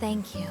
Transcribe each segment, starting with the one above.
Thank you.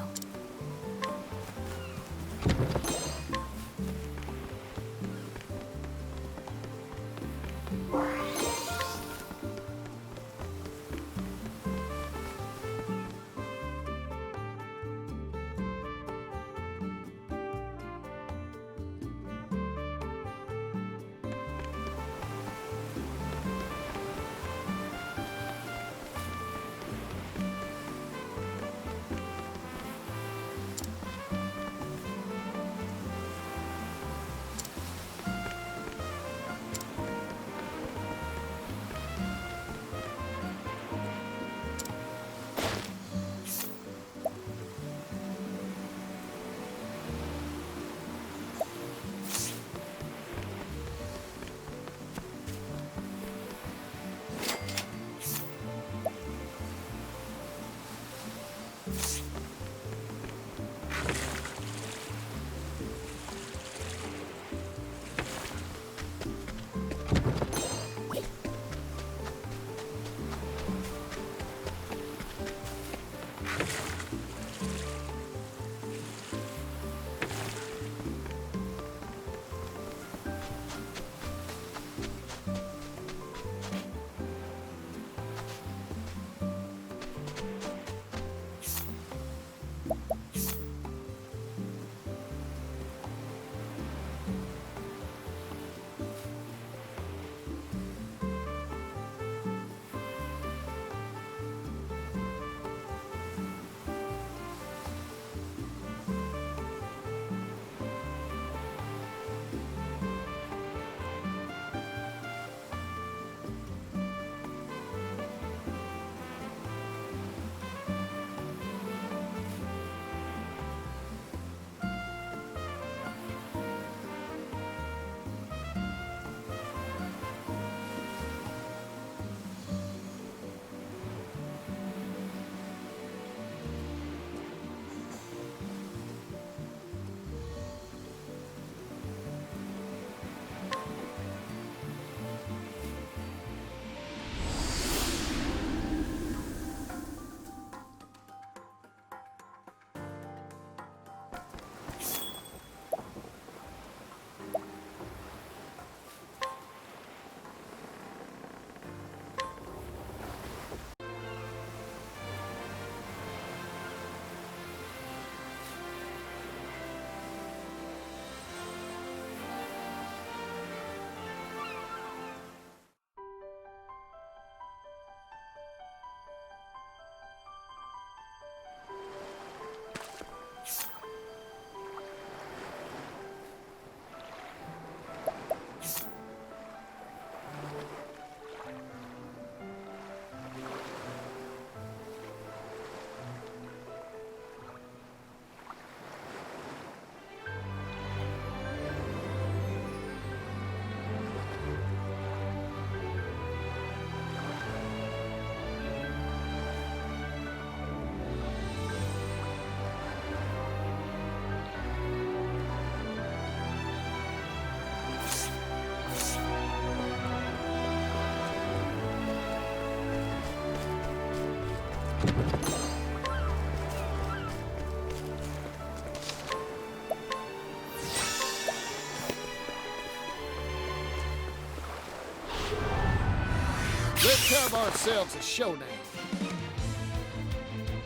Let's have ourselves a showdown.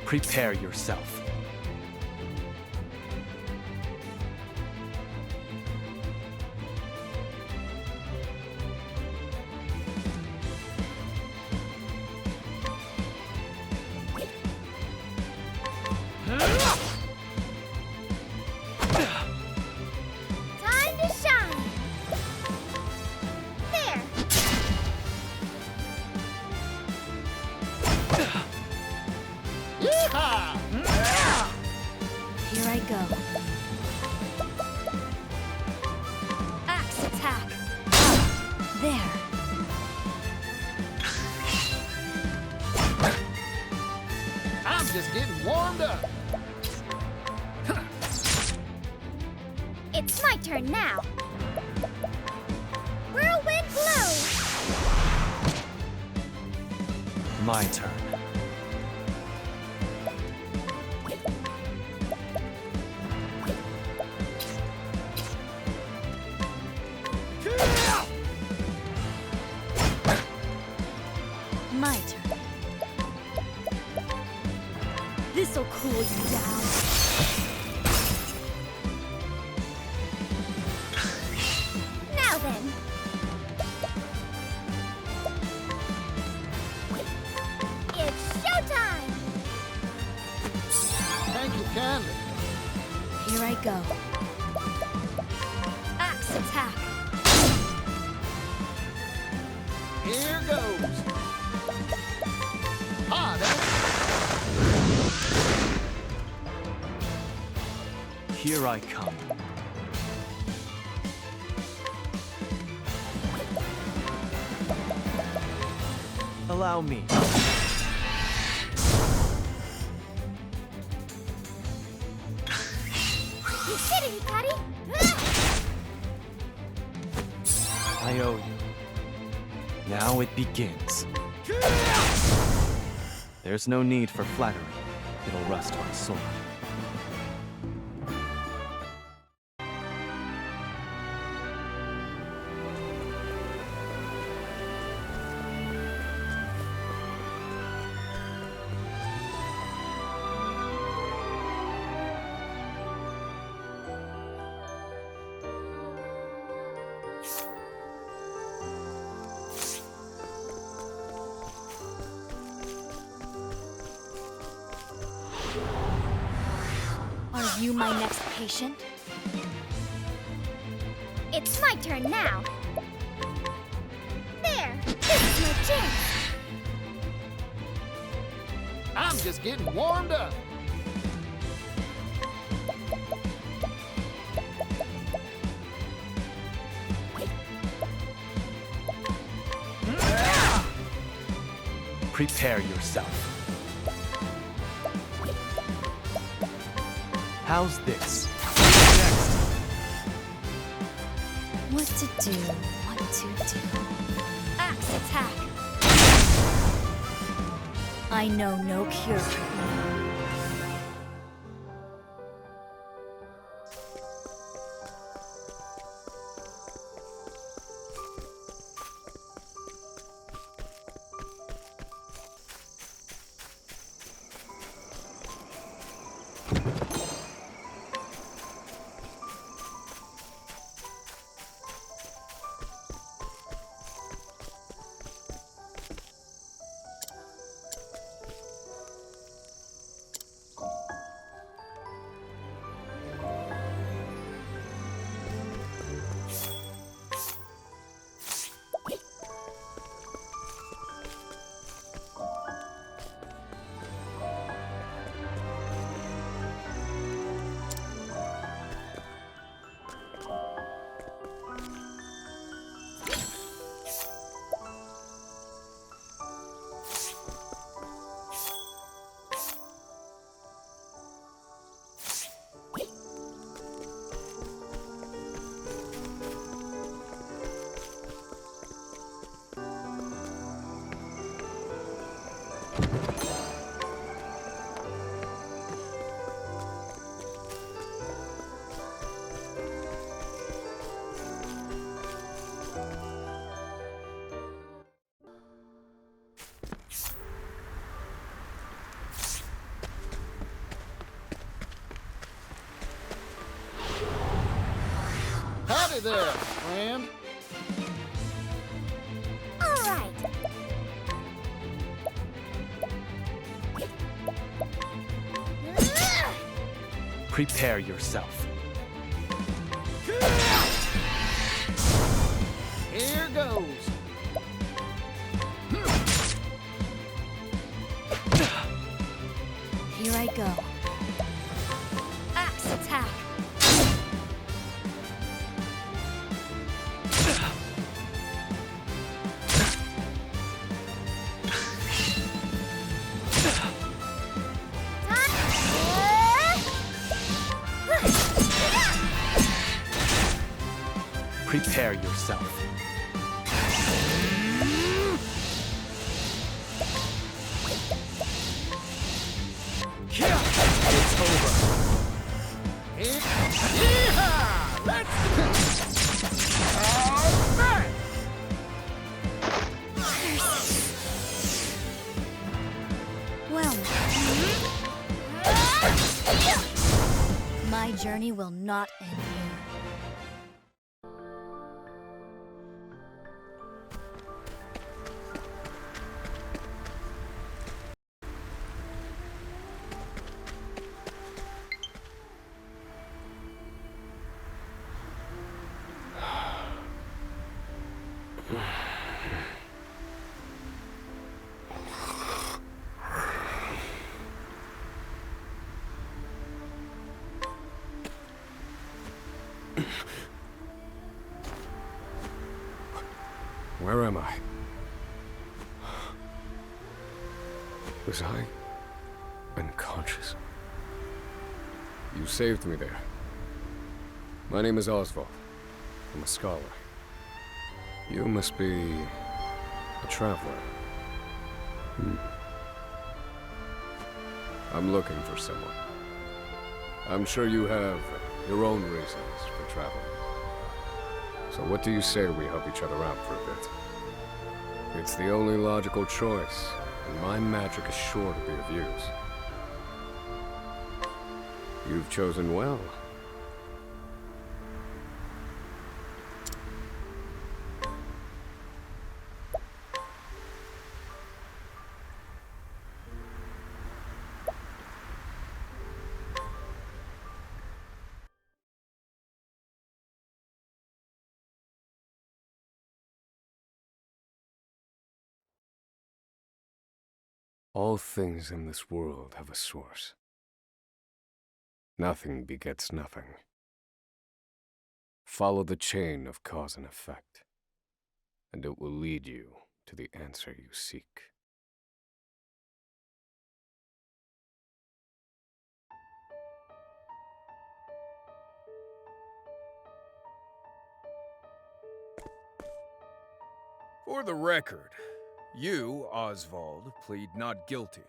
Prepare yourself. Time to shine. There. Yeehaw! Here I go. Axe attack. There. I'm just getting warmed up. It's my turn now. Whirlwind blow. My turn. This'll cool you down. Now then. It's showtime! Thank you kindly. Here I go. Axe attack. Here goes. Hot, eh? Here I come. Allow me. You did it, Hikari! I owe you. Now it begins. There's no need for flattery. It'll rust my sword. Are you my next patient? It's my turn now. There! This is my chance! I'm just getting warmed up. Prepare yourself. How's this? Next. What to do, what to do. Axe attack. I know no cure for you. Howdy there, friend. All right. Prepare yourself. Here goes. Here I go. Axe attack. Prepare yourself. It's over. Yeehaw! Let's all right. Well. journey will not end here. Where am I? Was I unconscious? You saved me there. My name is Osvald. I'm a scholar. You must be a traveler. I'm looking for someone. I'm sure you have your own reasons for traveling. So what do you say we help each other out for a bit? It's the only logical choice, and my magic is sure to be of use. You've chosen well. All things in this world have a source. Nothing begets nothing. Follow the chain of cause and effect, and it will lead you to the answer you seek. For the record, you, Osvald, plead not guilty.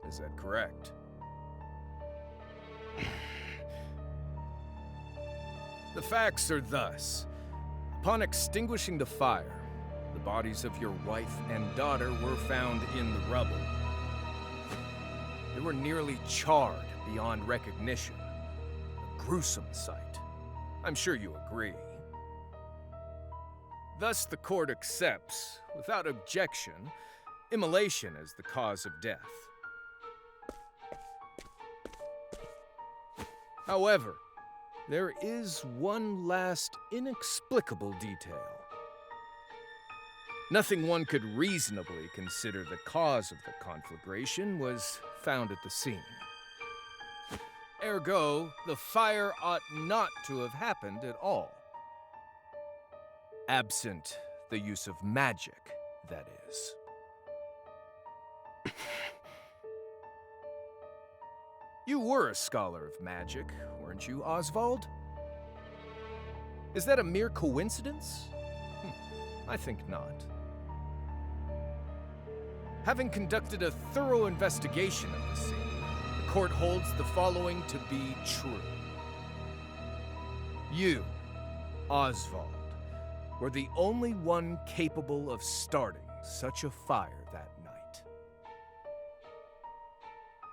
Is that correct? The facts are thus. Upon extinguishing the fire, the bodies of your wife and daughter were found in the rubble. They were nearly charred beyond recognition. A gruesome sight. I'm sure you agree. Thus, the court accepts, without objection, immolation as the cause of death. However, there is one last inexplicable detail. Nothing one could reasonably consider the cause of the conflagration was found at the scene. Ergo, the fire ought not to have happened at all. Absent the use of magic, that is. You were a scholar of magic, weren't you, Osvald? Is that a mere coincidence? I think not. Having conducted a thorough investigation of the scene, the court holds the following to be true. You, Osvald, were the only one capable of starting such a fire that night.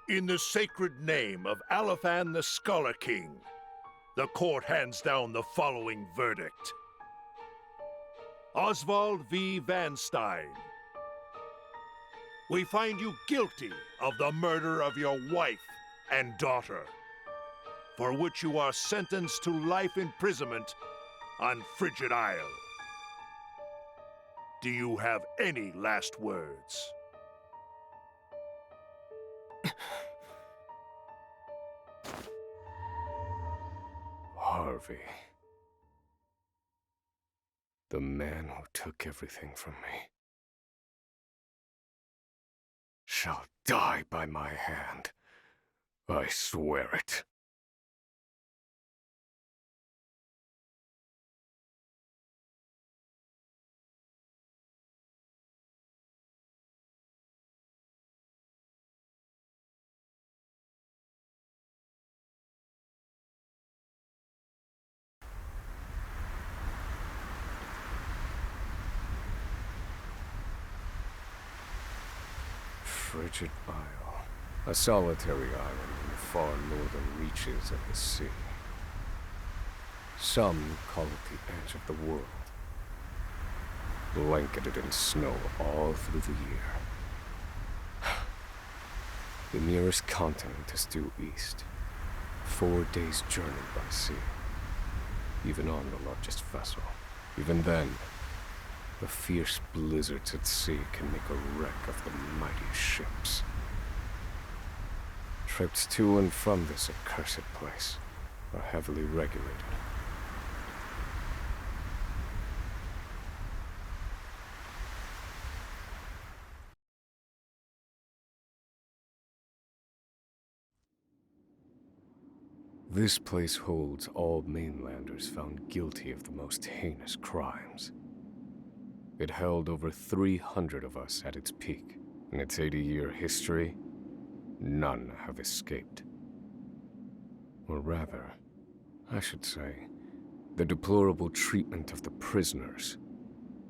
In the sacred name of Alaphan the Scholar King, the court hands down the following verdict. Osvald V. Van Stein, we find you guilty of the murder of your wife and daughter, for which you are sentenced to life imprisonment on Frigid Isle. Do you have any last words? Harvey. The man who took everything from me shall die by my hand. I swear it. Frigid Isle. A solitary island in the far northern reaches of the sea. Some call it the edge of the world, blanketed in snow all through the year. The nearest continent is due east, 4 days' journey by sea, even on the largest vessel. Even then, the fierce blizzards at sea can make a wreck of the mightiest ships. Trips to and from this accursed place are heavily regulated. This place holds all mainlanders found guilty of the most heinous crimes. It held over 300 of us at its peak. In its 80-year history, none have escaped. Or rather, I should say, the deplorable treatment of the prisoners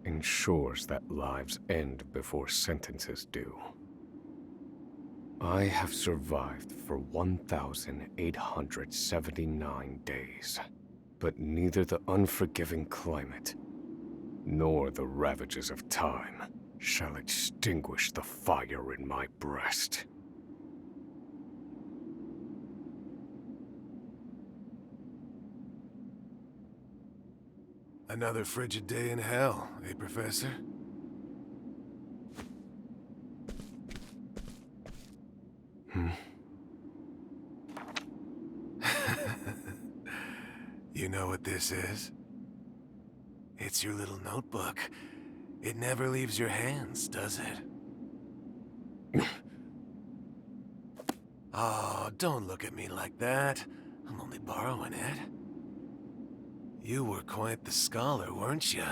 ensures that lives end before sentences do. I have survived for 1,879 days, but neither the unforgiving climate nor the ravages of time shall extinguish the fire in my breast. Another frigid day in hell, eh, Professor? You know what this is? It's your little notebook. It never leaves your hands, does it? Oh, don't look at me like that. I'm only borrowing it. You were quite the scholar, weren't you?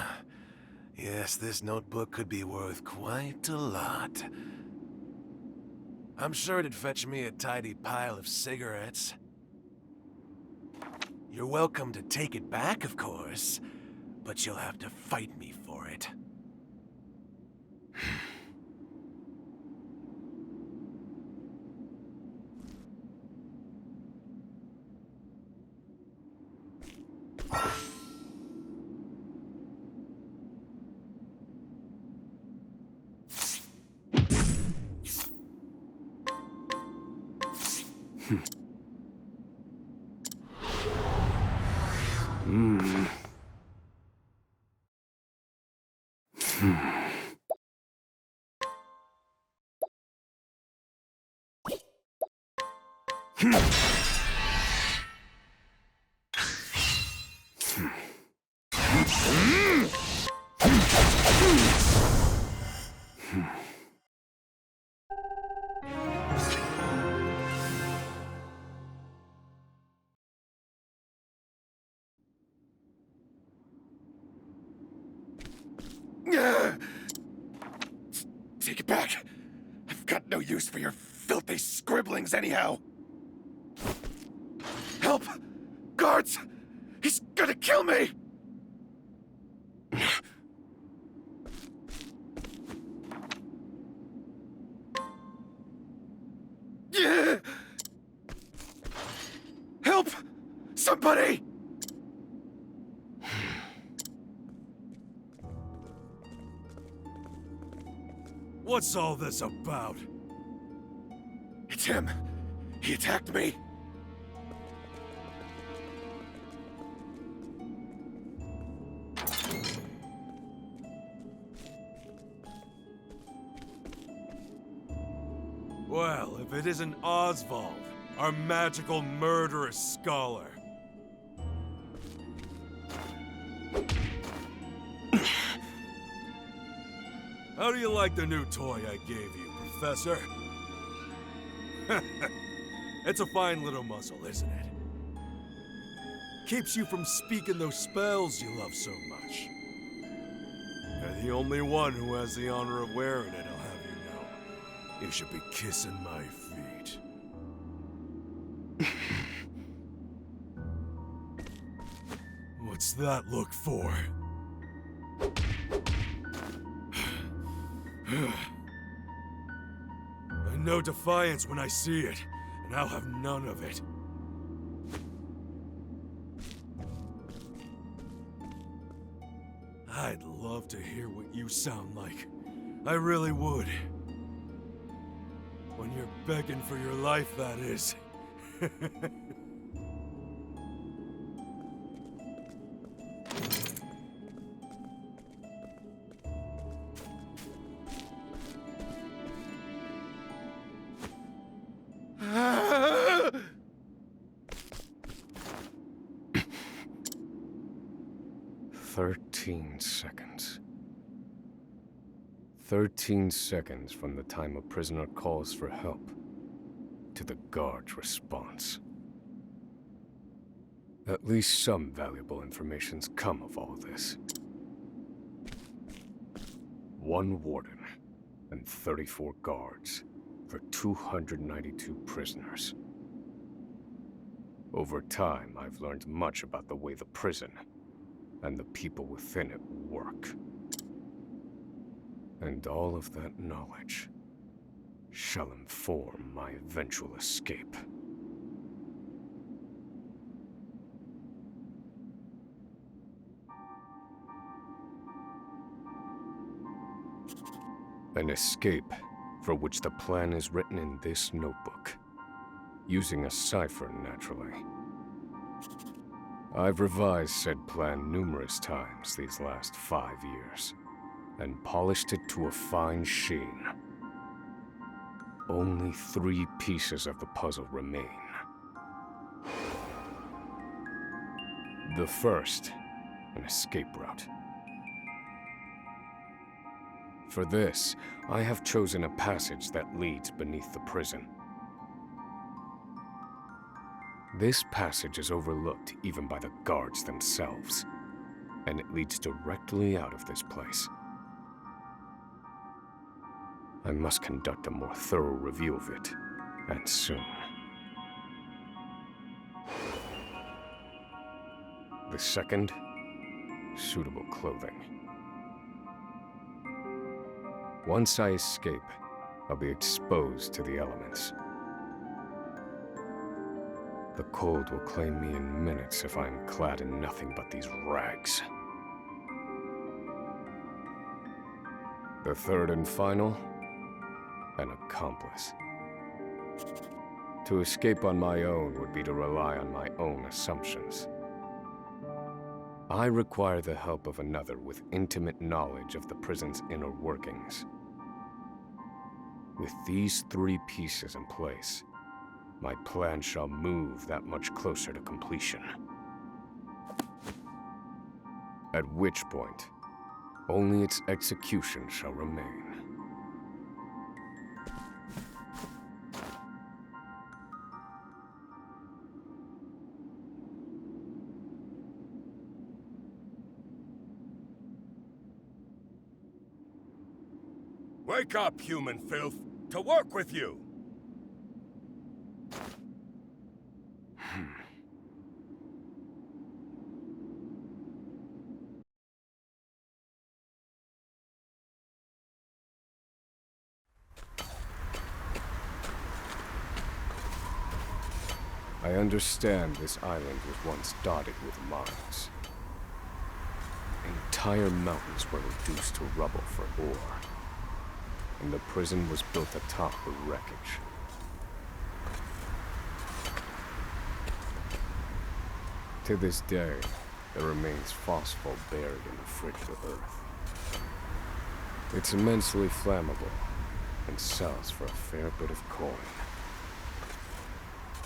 Yes, this notebook could be worth quite a lot. I'm sure it'd fetch me a tidy pile of cigarettes. You're welcome to take it back, of course, but you'll have to fight me for it. Take it back. I've got no use for your filthy scribblings anyhow. Help! Guards! He's gonna kill me! Help! Somebody! What's all this about? It's him. He attacked me. Well, if it isn't Osvald, our magical murderous scholar. How do you like the new toy I gave you, Professor? It's a fine little muzzle, isn't it? Keeps you from speaking those spells you love so much. You're the only one who has the honor of wearing it, I'll have you know. You should be kissing my feet. What's that look for? I know defiance when I see it, and I'll have none of it. I'd love to hear what you sound like. I really would. When you're begging for your life, that is. 13 seconds. 13 seconds from the time a prisoner calls for help to the guard's response. At least some valuable information's come of all this. 1 warden and 34 guards for 292 prisoners. Over time, I've learned much about the way the prison and the people within it work. And all of that knowledge shall inform my eventual escape. An escape for which the plan is written in this notebook, using a cipher, naturally. I've revised said plan numerous times these last 5 years, and polished it to a fine sheen. Only 3 pieces of the puzzle remain. The first, an escape route. For this, I have chosen a passage that leads beneath the prison. This passage is overlooked even by the guards themselves, and it leads directly out of this place. I must conduct a more thorough review of it, and soon. The second, suitable clothing. Once I escape, I'll be exposed to the elements. The cold will claim me in minutes if I'm clad in nothing but these rags. The third and final, an accomplice. To escape on my own would be to rely on my own assumptions. I require the help of another with intimate knowledge of the prison's inner workings. With these 3 pieces in place, my plan shall move that much closer to completion. At which point, only its execution shall remain. Wake up, human filth! To work with you! I understand this island was once dotted with mines. Entire mountains were reduced to rubble for ore, and the prison was built atop the wreckage. To this day, there remains phosphor buried in the frigid earth. It's immensely flammable, and sells for a fair bit of coin.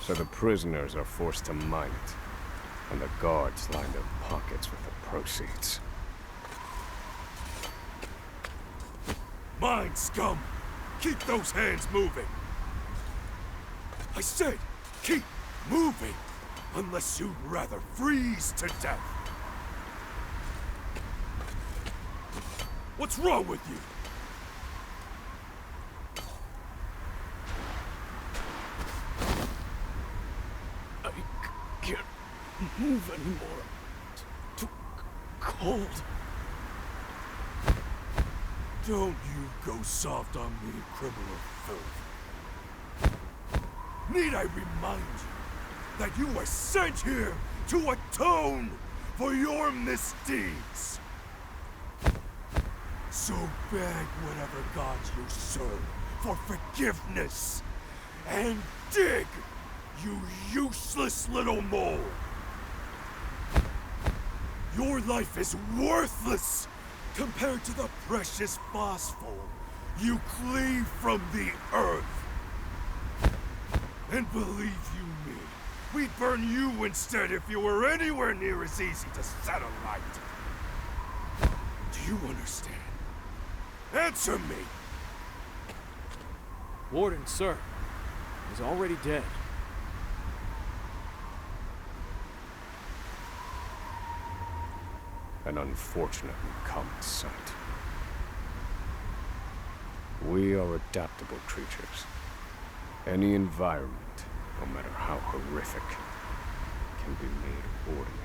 So the prisoners are forced to mine it, and the guards line their pockets with the proceeds. Mine, scum! Keep those hands moving! I said, keep moving! Unless you'd rather freeze to death! What's wrong with you? I can't move anymore. Too cold. Don't you go soft on me, criminal filth. Need I remind you that you were sent here to atone for your misdeeds? So beg whatever gods you serve for forgiveness. And dig, you useless little mole. Your life is worthless compared to the precious phosphor you cleave from the earth. And believe you me, we'd burn you instead if you were anywhere near as easy to set alight. Do you understand? Answer me! Warden, sir. He's already dead. An unfortunate and common sight. We are adaptable creatures. Any environment, no matter how horrific, can be made ordinary.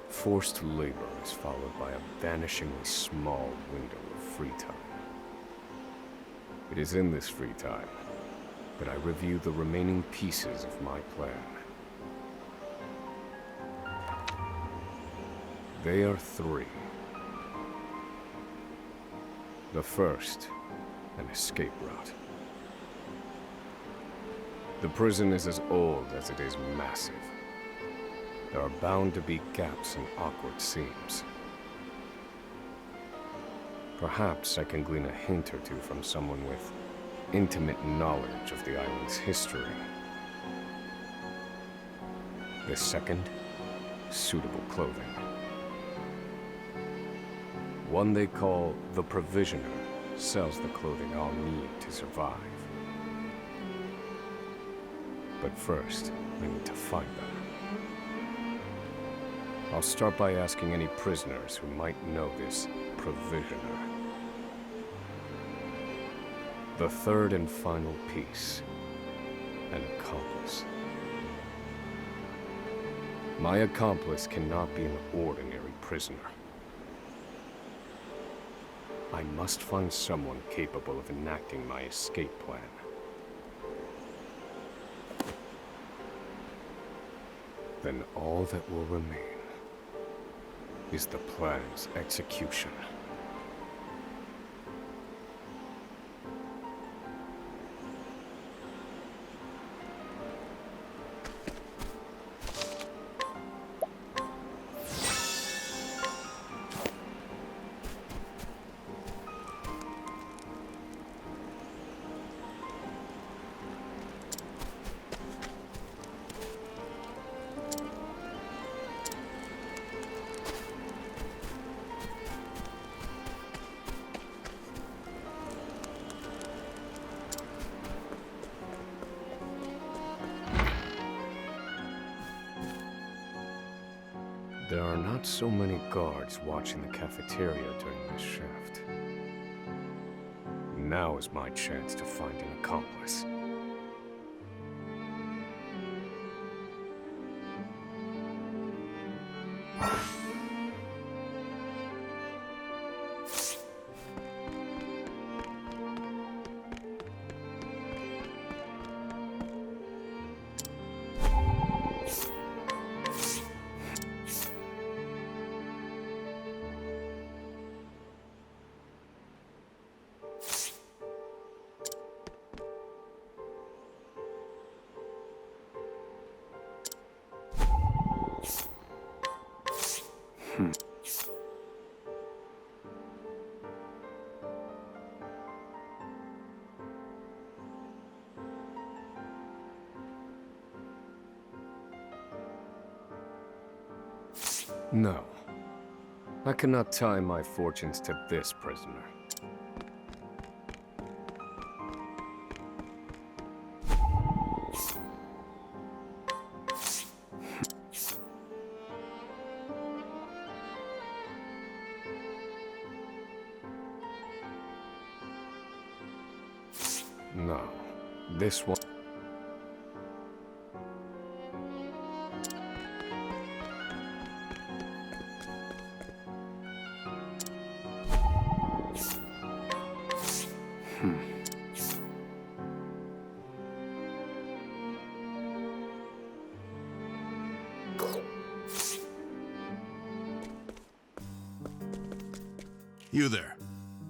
Forced labor is followed by a vanishingly small window of free time. It is in this free time that I review the remaining pieces of my plan. They are three. The first, an escape route. The prison is as old as it is massive. There are bound to be gaps and awkward seams. Perhaps I can glean a hint or two from someone with intimate knowledge of the island's history. The second, suitable clothing. One they call the Provisioner sells the clothing I'll need to survive. But first, I need to find them. I'll start by asking any prisoners who might know this Provisioner. The third and final piece, an accomplice. My accomplice cannot be an ordinary prisoner. I must find someone capable of enacting my escape plan. Then all that will remain is the plan's execution. There are not so many guards watching the cafeteria during this shift. Now is my chance to find an accomplice. No. I cannot tie my fortunes to this prisoner. No. This one... You there.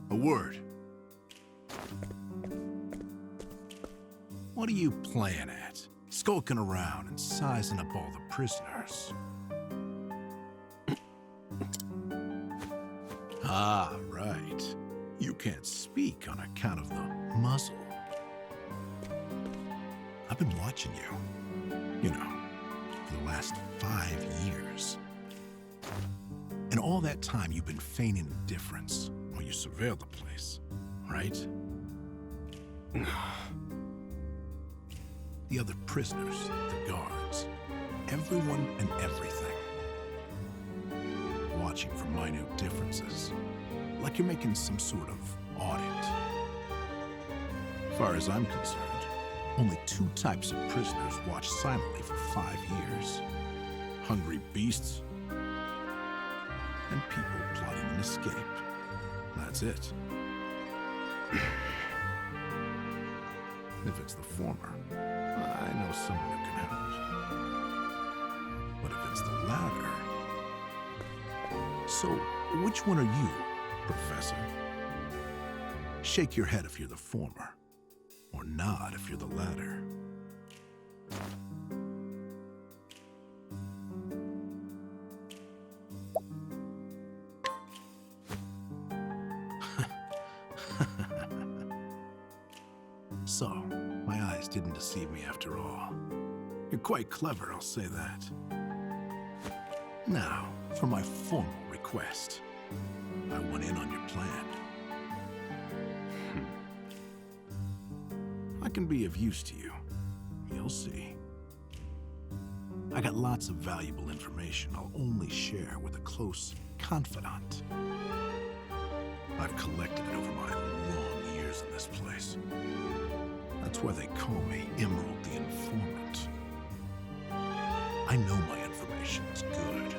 A word. What are you playing at? Skulking around and sizing up all the prisoners. Ah, right. You can't speak on account of the muzzle. I've been watching you, you know, for the last 5 years. And all that time you've been feigning indifference while you surveilled the place, right? The other prisoners, the guards, everyone and everything. Watching for minute differences, like you're making some sort of audit. As far as I'm concerned, only 2 types of prisoners watch silently for 5 years. Hungry beasts and people plotting an escape. That's it. If it's the former, I know someone who can help. But if it's the latter... So, which one are you, Professor? Shake your head if you're the former, or nod if you're the latter. So, my eyes didn't deceive me after all. You're quite clever, I'll say that. Now, for my formal request. I want in on your plan. I can be of use to you. You'll see. I got lots of valuable information I'll only share with a close confidant. I've collected it over my long years in this place. That's why they call me Emerald the Informant. I know my information is good.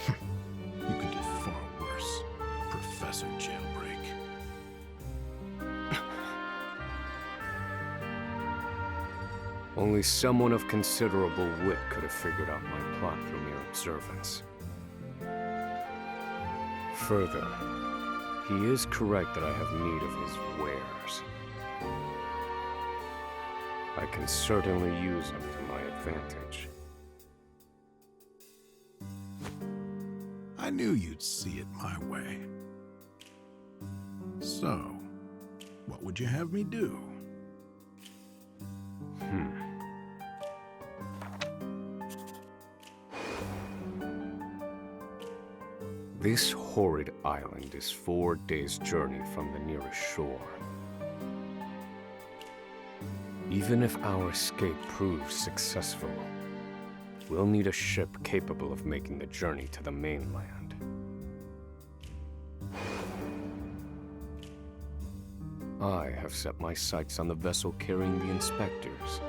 You can do far worse, Professor Jailbreak. Only someone of considerable wit could have figured out my plot through mere observance. Further, he is correct that I have need of his wares. I can certainly use them to my advantage. I knew you'd see it my way. So, what would you have me do? This horrid island is 4 days' journey from the nearest shore. Even if our escape proves successful, we'll need a ship capable of making the journey to the mainland. I have set my sights on the vessel carrying the inspectors,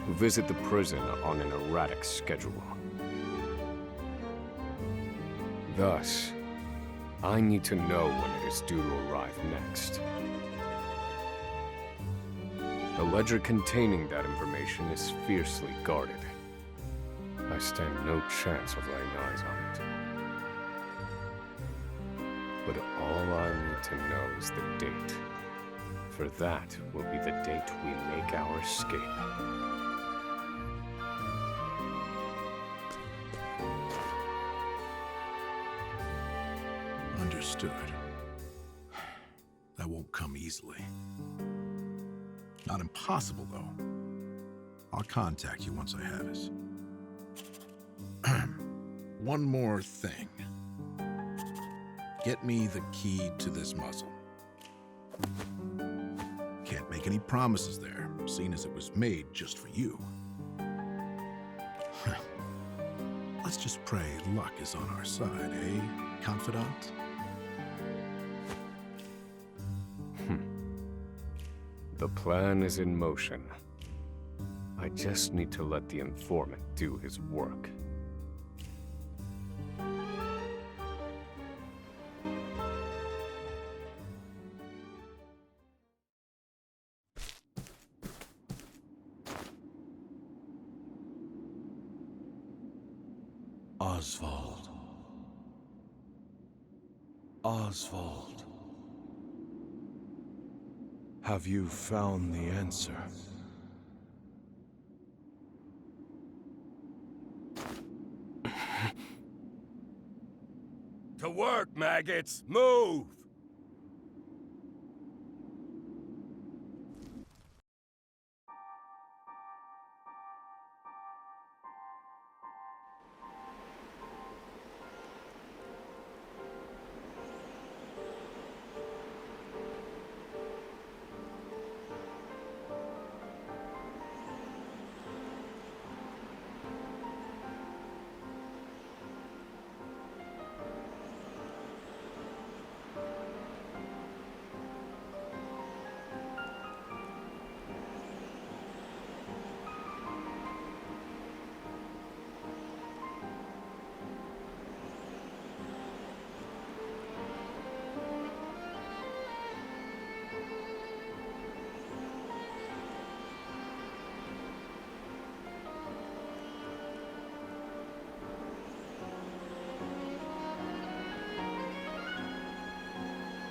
who visit the prison on an erratic schedule. Thus, I need to know when it is due to arrive next. The ledger containing that information is fiercely guarded. I stand no chance of laying eyes on it. But all I need to know is the date. For that will be the date we make our escape. Understood. That won't come easily. Not impossible, though. I'll contact you once I have it. One more thing. Get me the key to this muzzle. Can't make any promises there, seeing as it was made just for you. Let's just pray luck is on our side, eh, confidant? The plan is in motion. I just need to let the informant do his work. Osvald. Osvald. Have you found the answer? To work, maggots! Move!